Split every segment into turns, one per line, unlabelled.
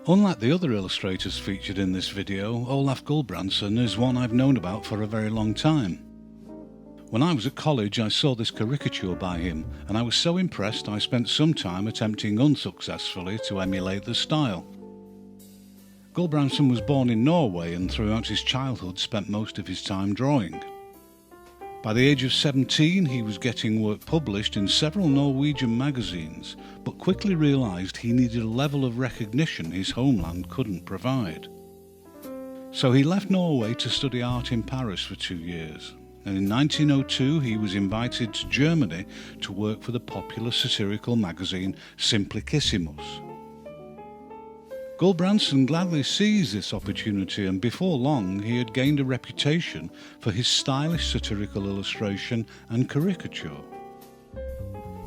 Unlike the other illustrators featured in this video, Olaf Gulbransson is one I've known about for a very long time. When I was at college I saw this caricature by him and I was so impressed I spent some time attempting unsuccessfully to emulate the style. Gulbransson was born in Norway and throughout his childhood spent most of his time drawing. By the age of 17 he was getting work published in several Norwegian magazines, but quickly realised he needed a level of recognition his homeland couldn't provide. So he left Norway to study art in Paris for 2 years, and in 1902 he was invited to Germany to work for the popular satirical magazine Simplicissimus. Goldbranson gladly seized this opportunity, and before long he had gained a reputation for his stylish satirical illustration and caricature.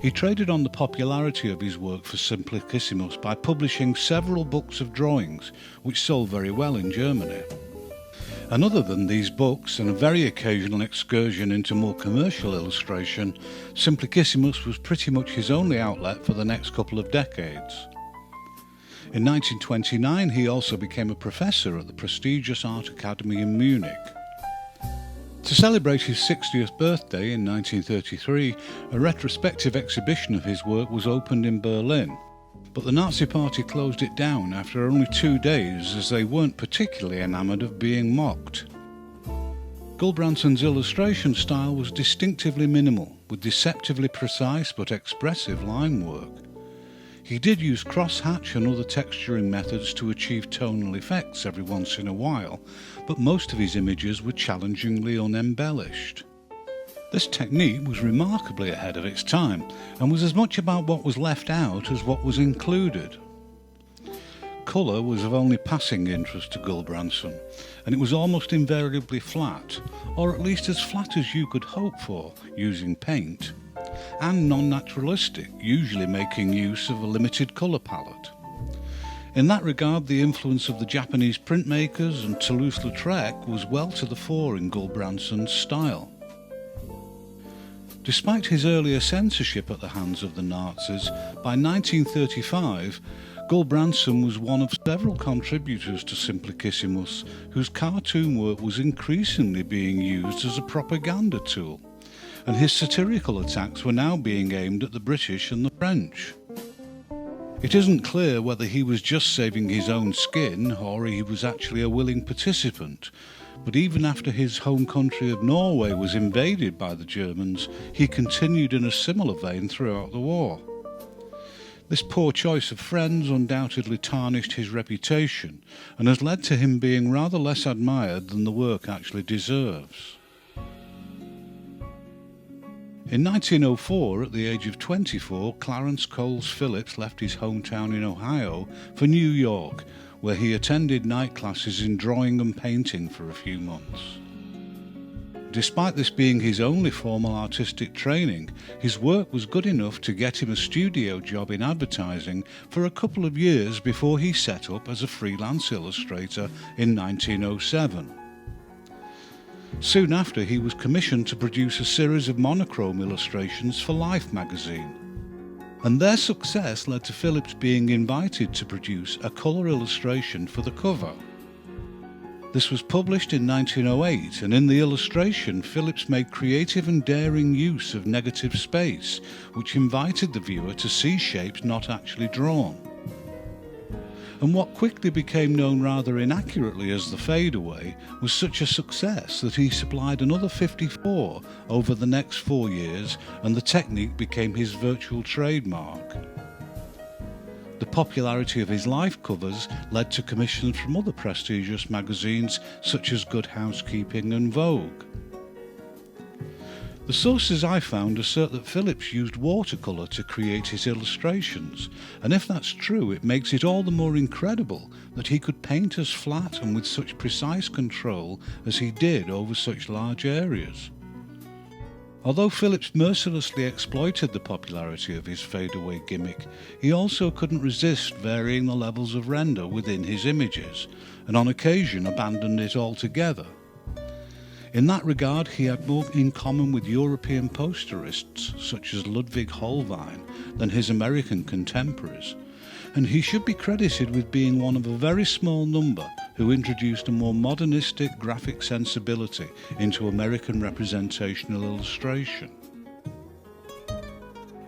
He traded on the popularity of his work for Simplicissimus by publishing several books of drawings, which sold very well in Germany. And other than these books and a very occasional excursion into more commercial illustration, Simplicissimus was pretty much his only outlet for the next couple of decades. In 1929 he also became a professor at the prestigious Art Academy in Munich. To celebrate his 60th birthday in 1933, a retrospective exhibition of his work was opened in Berlin, but the Nazi Party closed it down after only 2 days as they weren't particularly enamoured of being mocked. Gulbranson's illustration style was distinctively minimal, with deceptively precise but expressive line work. He did use crosshatch and other texturing methods to achieve tonal effects every once in a while, but most of his images were challengingly unembellished. This technique was remarkably ahead of its time, and was as much about what was left out as what was included. Colour was of only passing interest to Gulbransson, and it was almost invariably flat, or at least as flat as you could hope for using paint, and non-naturalistic, usually making use of a limited colour palette. In that regard, the influence of the Japanese printmakers and Toulouse-Lautrec was well to the fore in Gulbranson's style. Despite his earlier censorship at the hands of the Nazis, by 1935 Gulbransson was one of several contributors to Simplicissimus, whose cartoon work was increasingly being used as a propaganda tool, and his satirical attacks were now being aimed at the British and the French. It isn't clear whether he was just saving his own skin or he was actually a willing participant, but even after his home country of Norway was invaded by the Germans, he continued in a similar vein throughout the war. This poor choice of friends undoubtedly tarnished his reputation and has led to him being rather less admired than the work actually deserves. In 1904, at the age of 24, Clarence Phillips left his hometown in Ohio for New York, where he attended night classes in drawing and painting for a few months. Despite this being his only formal artistic training, his work was good enough to get him a studio job in advertising for a couple of years before he set up as a freelance illustrator in 1907. Soon after, he was commissioned to produce a series of monochrome illustrations for Life magazine, and their success led to Phillips being invited to produce a colour illustration for the cover. This was published in 1908, and in the illustration Phillips made creative and daring use of negative space, which invited the viewer to see shapes not actually drawn. And what quickly became known rather inaccurately as the fadeaway was such a success that he supplied another 54 over the next 4 years, and the technique became his virtual trademark. The popularity of his life covers led to commissions from other prestigious magazines such as Good Housekeeping and Vogue. The sources I found assert that Phillips used watercolour to create his illustrations, and if that's true, it makes it all the more incredible that he could paint as flat and with such precise control as he did over such large areas. Although Phillips mercilessly exploited the popularity of his fadeaway gimmick, he also couldn't resist varying the levels of render within his images, and on occasion abandoned it altogether. In that regard, he had more in common with European posterists such as Ludwig Holbein than his American contemporaries, and he should be credited with being one of a very small number who introduced a more modernistic graphic sensibility into American representational illustration.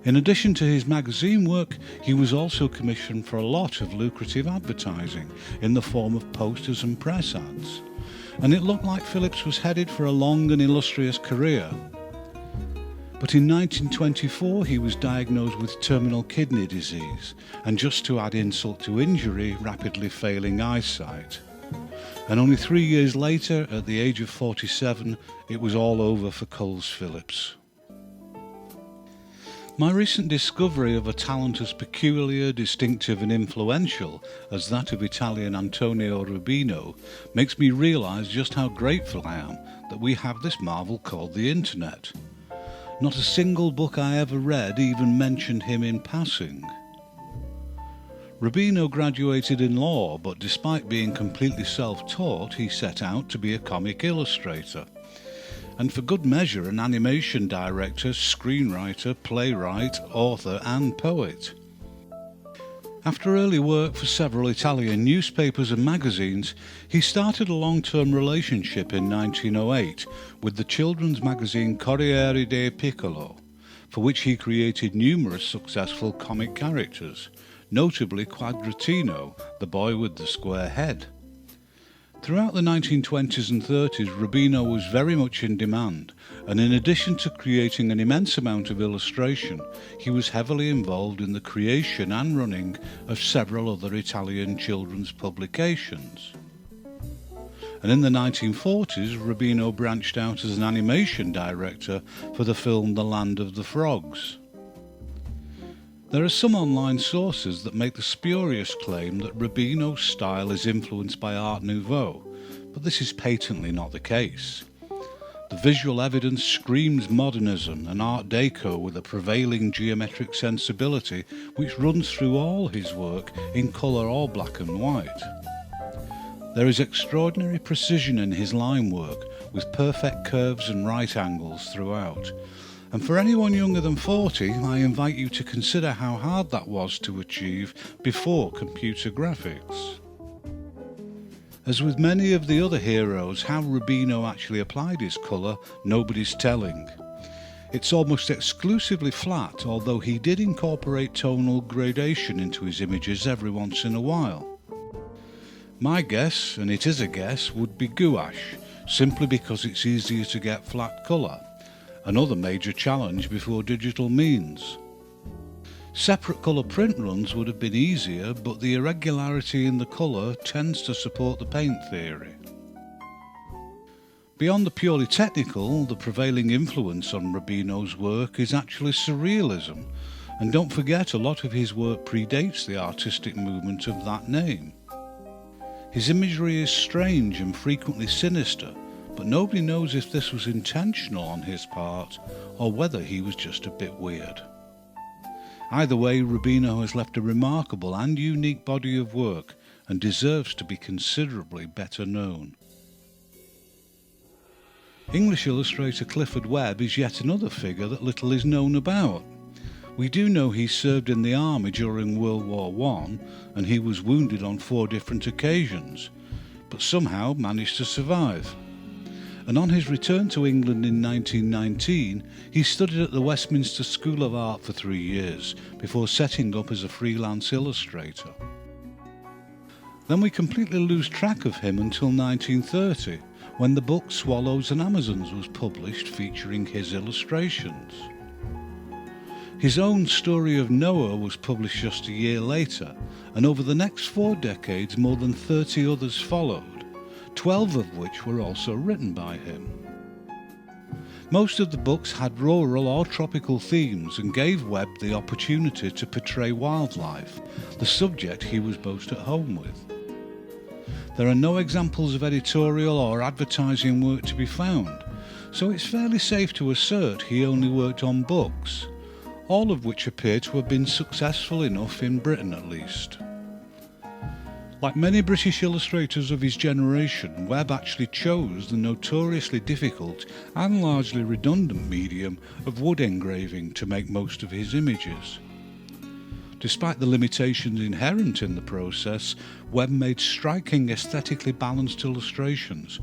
In addition to his magazine work, he was also commissioned for a lot of lucrative advertising in the form of posters and press ads, and it looked like Phillips was headed for a long and illustrious career. But in 1924 he was diagnosed with terminal kidney disease, and just to add insult to injury, rapidly failing eyesight. And only 3 years later, at the age of 47, it was all over for Coles Phillips. My recent discovery of a talent as peculiar, distinctive and influential as that of Italian Antonio Rubino makes me realise just how grateful I am that we have this marvel called the Internet. Not a single book I ever read even mentioned him in passing. Rubino graduated in law, but despite being completely self-taught, he set out to be a comic illustrator. And for good measure, an animation director, screenwriter, playwright, author and poet. After early work for several Italian newspapers and magazines, he started a long-term relationship in 1908 with the children's magazine Corriere del Piccolo, for which he created numerous successful comic characters, notably Quadratino, the boy with the square head. Throughout the 1920s and 30s, Rubino was very much in demand, and in addition to creating an immense amount of illustration, he was heavily involved in the creation and running of several other Italian children's publications. And in the 1940s, Rubino branched out as an animation director for the film The Land of the Frogs. There are some online sources that make the spurious claim that Rubino's style is influenced by Art Nouveau, but this is patently not the case. The visual evidence screams modernism and Art Deco with a prevailing geometric sensibility which runs through all his work in colour or black and white. There is extraordinary precision in his line work, with perfect curves and right angles throughout. And for anyone younger than 40, I invite you to consider how hard that was to achieve before computer graphics. As with many of the other heroes, how Rubino actually applied his colour, nobody's telling. It's almost exclusively flat, although he did incorporate tonal gradation into his images every once in a while. My guess, and it is a guess, would be gouache, simply because it's easier to get flat colour. Another major challenge before digital means. Separate colour print runs would have been easier, but the irregularity in the colour tends to support the paint theory. Beyond the purely technical, the prevailing influence on Rubino's work is actually surrealism, and don't forget a lot of his work predates the artistic movement of that name. His imagery is strange and frequently sinister, but nobody knows if this was intentional on his part or whether he was just a bit weird. Either way, Rubino has left a remarkable and unique body of work and deserves to be considerably better known. English illustrator Clifford Webb is yet another figure that little is known about. We do know he served in the army during World War I and he was wounded on 4 different occasions, but somehow managed to survive. And on his return to England in 1919, he studied at the Westminster School of Art for 3 years before setting up as a freelance illustrator. Then we completely lose track of him until 1930, when the book Swallows and Amazons was published featuring his illustrations. His own story of Noah was published just a year later, and over the next 4 decades more than 30 others followed, 12 of which were also written by him. Most of the books had rural or tropical themes and gave Webb the opportunity to portray wildlife, the subject he was most at home with. There are no examples of editorial or advertising work to be found, so it's fairly safe to assert he only worked on books, all of which appear to have been successful enough in Britain at least. Like many British illustrators of his generation, Webb actually chose the notoriously difficult and largely redundant medium of wood engraving to make most of his images. Despite the limitations inherent in the process, Webb made striking aesthetically balanced illustrations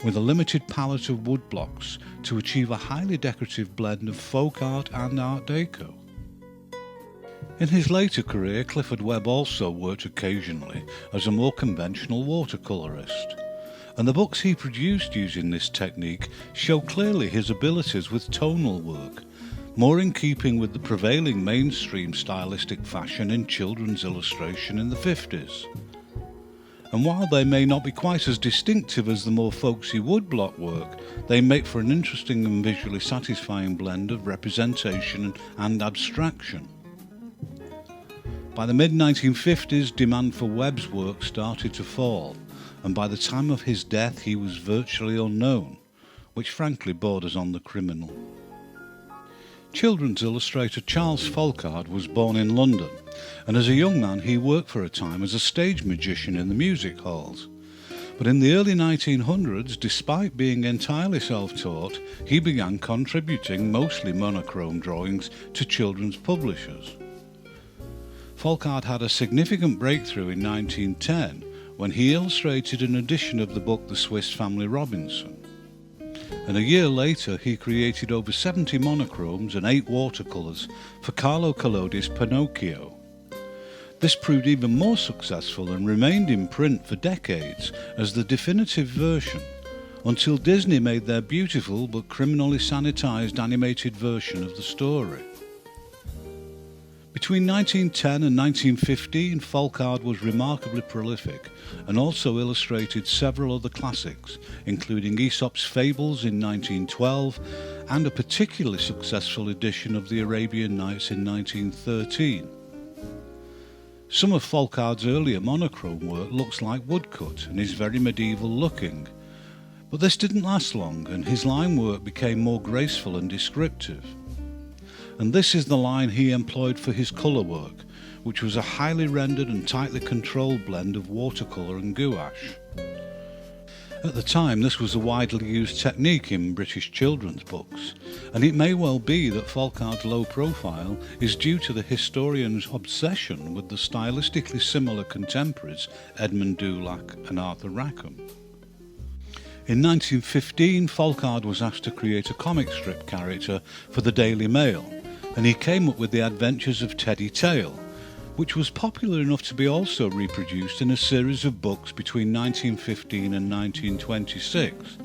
with a limited palette of woodblocks to achieve a highly decorative blend of folk art and Art Deco. In his later career, Clifford Webb also worked occasionally as a more conventional watercolourist, and the books he produced using this technique show clearly his abilities with tonal work, more in keeping with the prevailing mainstream stylistic fashion in children's illustration in the 50s. And while they may not be quite as distinctive as the more folksy woodblock work, they make for an interesting and visually satisfying blend of representation and abstraction. By the mid-1950s, demand for Webb's work started to fall, and by the time of his death he was virtually unknown, which frankly borders on the criminal. Children's illustrator Charles Folkard was born in London, and as a young man he worked for a time as a stage magician in the music halls. But in the early 1900s, despite being entirely self-taught, he began contributing mostly monochrome drawings to children's publishers. Folkard had a significant breakthrough in 1910 when he illustrated an edition of the book The Swiss Family Robinson. And a year later he created over 70 monochromes and 8 watercolours for Carlo Collodi's Pinocchio. This proved even more successful and remained in print for decades as the definitive version, until Disney made their beautiful but criminally sanitised animated version of the story. Between 1910 and 1915, Folkard was remarkably prolific and also illustrated several other classics, including Aesop's Fables in 1912 and a particularly successful edition of the Arabian Nights in 1913. Some of Folkard's earlier monochrome work looks like woodcut and is very medieval looking, but this didn't last long and his line work became more graceful and descriptive. And this is the line he employed for his colour work, which was a highly rendered and tightly controlled blend of watercolour and gouache. At the time this was a widely used technique in British children's books, and it may well be that Folkard's low profile is due to the historian's obsession with the stylistically similar contemporaries Edmund Dulac and Arthur Rackham. In 1915, Folkard was asked to create a comic strip character for the Daily Mail, and he came up with the adventures of Teddy Tail, which was popular enough to be also reproduced in a series of books between 1915 and 1926,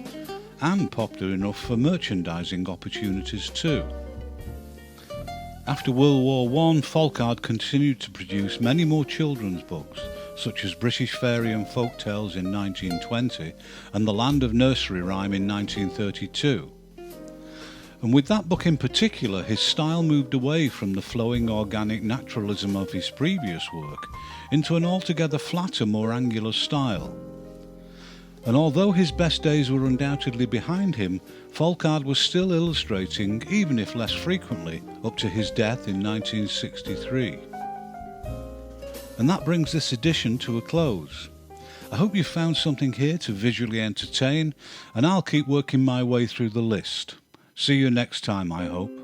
and popular enough for merchandising opportunities too. After World War I, Folkard continued to produce many more children's books, such as British Fairy and Folk Tales in 1920 and The Land of Nursery Rhyme in 1932. And with that book in particular, his style moved away from the flowing organic naturalism of his previous work into an altogether flatter, more angular style. And although his best days were undoubtedly behind him, Folkard was still illustrating, even if less frequently, up to his death in 1963. And that brings this edition to a close. I hope you found something here to visually entertain, and I'll keep working my way through the list. See you next time, I hope.